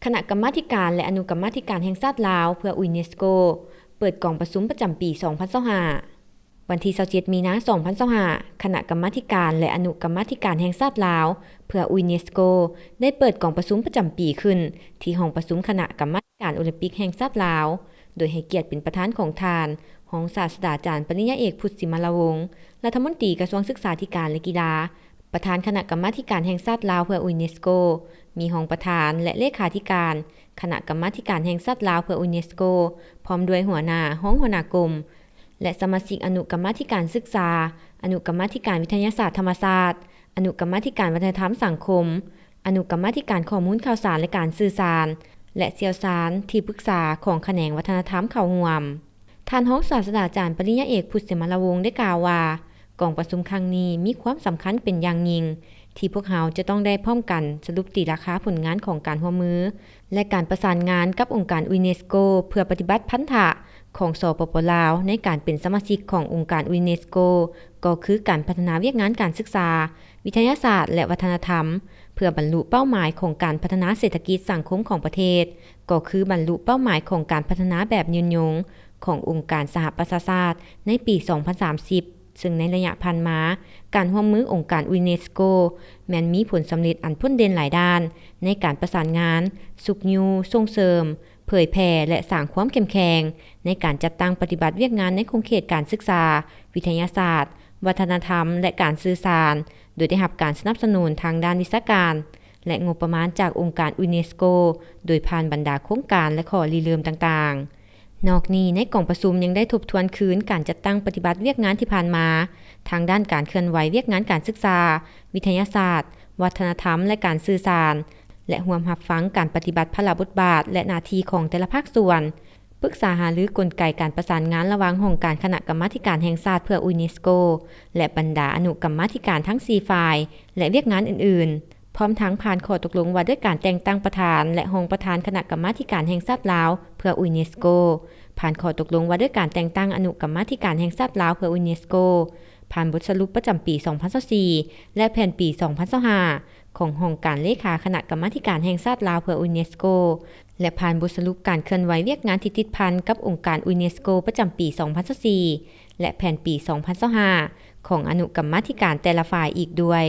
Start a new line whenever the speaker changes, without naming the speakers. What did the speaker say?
คณะกรรมาธิการและอนุกรรมาธิการแห่งชาติลาวเพื่อยูเนสโกเปิดกองประชุมประจำปี 2025 วันที่ 27 มีนาคม 2025 คณะกรรมาธิการและอนุกรรมาธิการแห่งชาติลาวเพื่อยูเนสโกได้เปิดกองประชุมประจำปีขึ้นที่ห้องประชุมคณะกรรมาธิการโอลิมปิกแห่งชาติลาวโดยให้เกียรติเป็นประธานของทานรองศาสตราจารย์ปริญญาเอกพุทธศิมลวงศ์รัฐมนตรีกระทรวงศึกษาธิการและกีฬาประธานคณะกรรมาธิการแห่งชาติลาวเพื่อยูเนสโกมีรองประธานและเลขาธิการคณะกรรมาธิการแห่งชาติลาวเพื่อยูเนสโกพร้อมด้วยหัวหน้ากรมและสมาชิกอนุกรรมาธิการศึกษาอนุกรรมาธิการวิทยาศาสตร์ธรรมศาสตร์อนุกรรมาธิการวัฒนธรรมสังคมอนุกรรมาธิการข้อมูลข่าวสารและการสื่อสารและเชี่ยวชาญที่ปรึกษาของแขนงวัฒนธรรมเข้าร่วมท่านรองศาสตราจารย์ปริญญาเอกพุทธศิมลวงศ์ได้กล่าวว่ากองประชุมครั้งนี้มีความสำคัญเป็นอย่างยิ่งที่พวกเราจะต้องได้พร้อมกันสรุปตีราคาผลงานของการร่วมมือและการประสานงานกับองค์การยูเนสโกเพื่อปฏิบัติพันธะของสปป.ลาวในการเป็นสมาชิกขององค์การยูเนสโกก็คือการพัฒนาเวียกงานการศึกษาวิทยาศาสตร์และวัฒนธรรมเพื่อบรรลุเป้าหมายของการพัฒนาเศรษฐกิจสังคมของประเทศก็คือบรรลุเป้าหมายของการพัฒนาแบบยืนยงขององค์การสหประชาชาติในปี 2030ซึ่งในระยะผ่านมาการร่วมมือองค์การยูเนสโกแม้นมีผลสำเร็จอันพ้นเด่นหลายด้านในการประสานงานสุขยูส่งเสริมเผยแพร่และสร้างความเข้มแข็งในการจัดตั้งปฏิบัติเวียกงานในโครงเขตการศึกษาวิทยาศาสตร์วัฒนธรรมและการสื่อสารโดยได้รับการสนับสนุนทางด้านวิชาการและงบประมาณจากองค์การยูเนสโกโดยผ่านบรรดาโครงการและข้อริเริ่มต่างๆนอกนี้ในกองประชุมยังได้ทบทวนคืนการจัดตั้งปฏิบัติเวียกงานที่ผ่านมาทางด้านการเคลื่อนไหวเวียกงานการศึกษาวิทยาศาสตร์วัฒนธรรมและการสื่อสารและร่วมรับฟังการปฏิบัติพระบทบาทและหน้าที่ของแต่ละภาคส่วนปรึกษาหารือกลไกการประสานงานระหว่างองค์การคณะกรรมาธิการแห่งชาติเพื่อยูเนสโกและบรรดาอนุกรรมาธิการทั้ง4ฝ่ายและเวียกงานอื่นๆพร้อมทั้งผ่านข้อตกลงว่าด้วยการแต่งตั้งประธานและรองประธานคณะกรรมาธิการแห่งชาติลาวเพื่อยูเนสโกผ่านข้อตกลงว่าด้วยการแต่งตั้งอนุกรรมาธิการแห่งชาติลาวเพื่อยูเนสโกผ่านบทสรุปประจำปี 2024และแผนปี 2025ขององค์การเลขาคณะกรรมาธิการแห่งชาติลาวเพื่อยูเนสโกและผ่านบทสรุปการเคลื่อนไหวเวียกงานที่ติดพันกับองค์การยูเนสโกประจำปี 2024และแผนปี 2025ของอนุกรรมาธิการแต่ละฝ่ายอีกด้วย